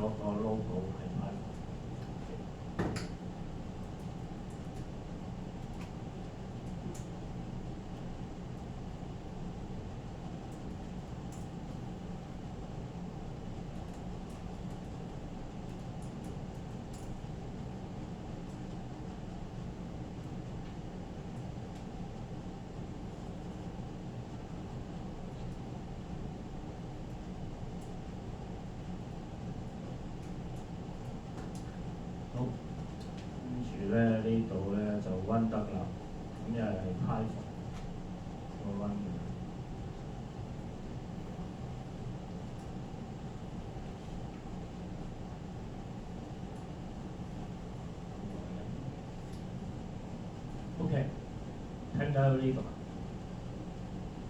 個 logo 係 Python。好，跟住咧呢度咧就温得啦，咁又係 Python 個温嘅。OK， 聽到呢度，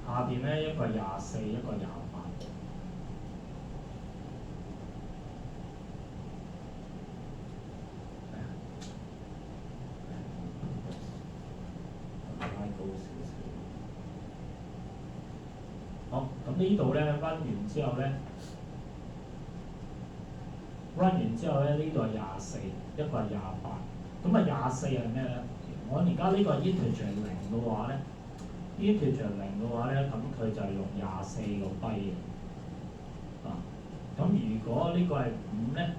下邊咧一個24，一個28。好，咁呢度咧 run 完之後咧 ，run 完之後咧呢度係24，一個係28。咁啊24係咩咧？我而家呢個 integer 0嘅話咧 ，integer 0嘅話咧，咁佢就係用24個 byte 嘅。啊，咁如果呢個係5咧，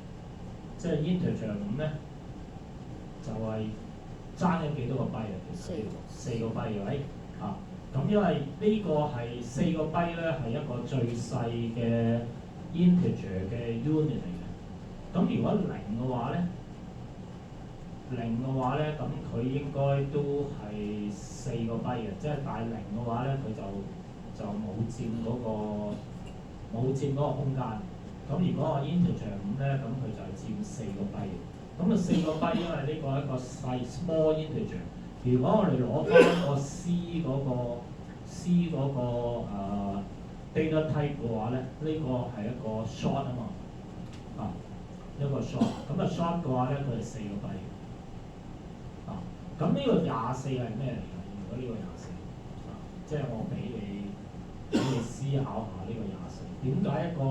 即係 integer 5咧，就係爭咗幾多個 byte 啊？其實4個 byte 嘅，啊。咁因為呢個係4個 byte咧，係一個最細嘅 integer 嘅 unit 嚟嘅。咁如果0嘅話咧，0嘅話咧，咁佢應該都係4個 byte 嘅，即係大0嘅話咧，佢就冇佔嗰個空間。咁如果我 integer 5咧，咁佢就係佔4個 byte 嘅。咁啊4個 byte，因為呢個係一個細 small integer。如果我哋攞翻個 C 嗰個data type 嘅話咧，呢、這個係一個 short 啊嘛，一個 short。咁啊 short 嘅話咧，佢係4個 byte。咁呢個24係咩嚟㗎？如果呢個24，即係我俾你思考下呢個24，點解一個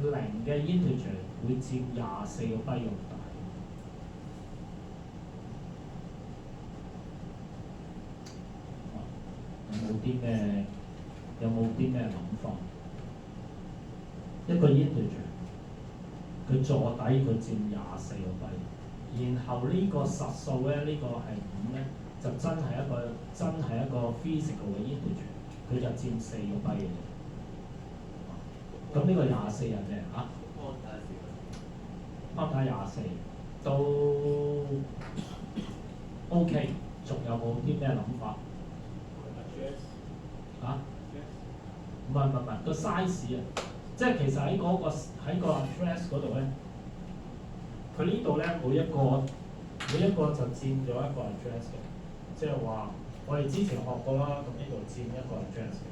0嘅 integer 會佔24個 byte 咁大？有冇啲咩諗法？一個 integer 佢坐底佢佔24個 byte，然後呢個實數咧，呢個係5咧，就真係一個 physical 嘅 integer， 佢就佔4個 byte 嘅。咁呢個24係咩啊？方太24都 OK， 仲有冇啲咩諗法？唔係個 size 啊，即係其實喺個 address 嗰度咧，佢呢度咧每一個就佔咗一個 address 嘅，即係話我哋之前學過啦，咁呢度佔一個 address 嘅，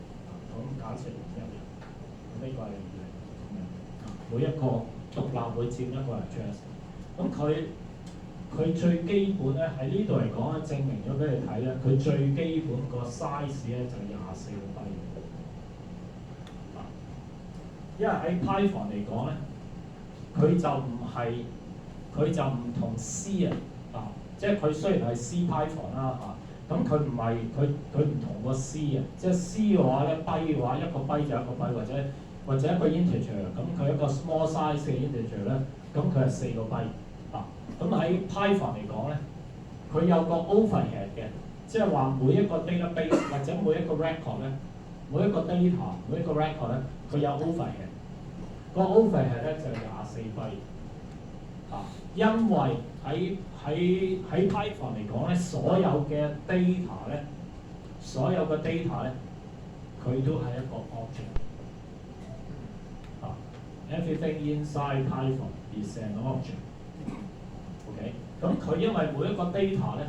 咁假設1人，咁呢個係2，每一個獨立會佔一個 address。咁佢最基本咧喺呢度嚟講咧，證明咗俾你睇咧，佢最基本個 size 咧就係24個 byte。因為喺 Python 嚟講咧，佢就唔同 C 啊，即係佢雖然係 C Python 啦咁佢唔同個 C 啊，即係 C 嘅話咧，byte 嘅話一個 byte 就一個 byte，或者一個 integer，咁佢一個 small size 嘅 integer 咧，咁佢係4個 byte 咁喺 Python 嚟講咧，佢有個 overhead 嘅，即係話每一個 database 或者每一個 record 咧，每一個 data 每一個 record 咧，佢有 overhead。個 overhead 咧就係24 byte 因為喺 Python 嚟講咧，所有嘅 data 咧，佢都係一個 object。Everything inside Python is an object。OK， 咁佢因為每一個 data 咧，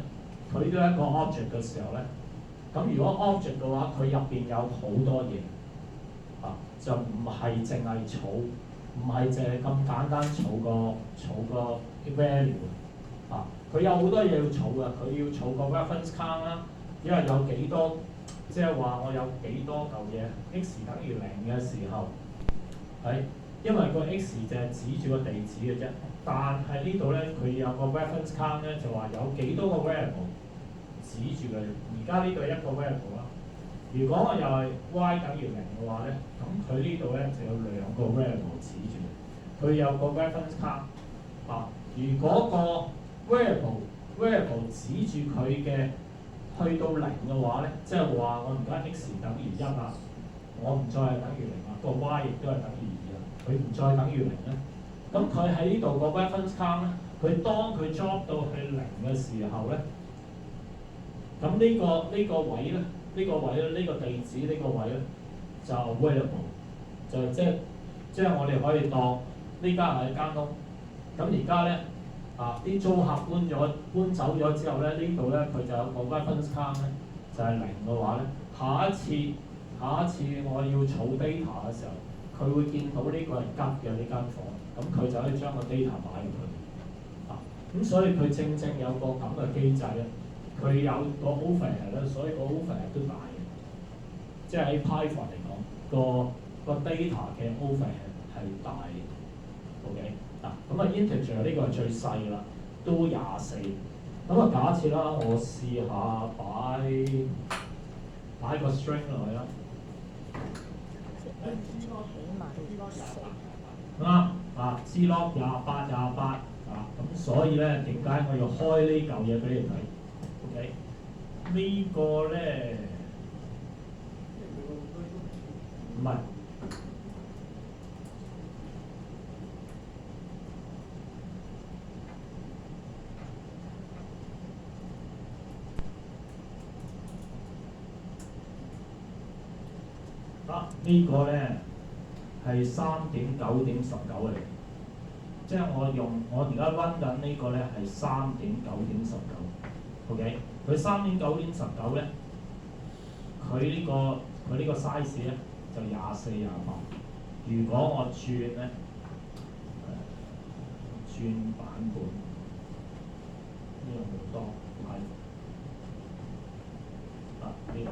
佢都係一個 object 嘅時候咧，咁如果 object 嘅話，佢入邊有好多嘢。就唔係淨係儲，唔係淨係咁簡單儲個 value 佢有好多嘢要儲㗎，佢要儲個 reference count 啦，因為有幾多，即係話我有幾多嚿嘢 x 等於0嘅時候，因為個 x 就係指住個地址嘅啫。但係呢度咧，佢有個 reference count 咧，就話有幾多個 variable 指住佢。而家呢度係一個 variable 啦。如果我又係 y 等於0嘅話咧，咁佢呢度咧就有2個 variable 指住佢。佢有個 reference count 啊。如果個 variable 指住佢嘅去到0嘅話咧，即係話我而家 x 等於1啦，我唔再係等於0啦，個 y 亦都係等於2啦，佢唔再等於0咧。咁佢喺呢度個 reference count 咧，佢當佢 drop 到去0嘅時候咧，咁呢個位咧，呢個地址呢個位咧就 variable， 就即係我哋可以當呢間係一間屋。咁而家咧啲租客搬走咗之後咧，呢度咧佢就有個 reference count 咧，就係0嘅話咧，下一次我要儲 data 嘅時候，佢會見到呢個係吉嘅呢間房，咁佢就可以將個 data 擺入去。咁所以佢正有個咁嘅機制咧，佢有個 overhead 咧，所以個 overhead 都大嘅。即係喺 Python 嚟講，個 data 嘅 overhead 係大嘅。OK 咁integer 呢個係最細㗎啦，都24。咁假設啦，我試下擺個 string 落去啦。Zlog 28咁所以咧點解我要開呢嚿嘢俾你睇 ？OK 呢個咧唔係。呢個咧係3.9.19嚟，即係我而家 run 緊呢個咧係3.9.19 ，OK？ 佢3.9.19咧，佢呢個 size 咧就24、28。如果我轉咧轉版本，呢個好多係呢度。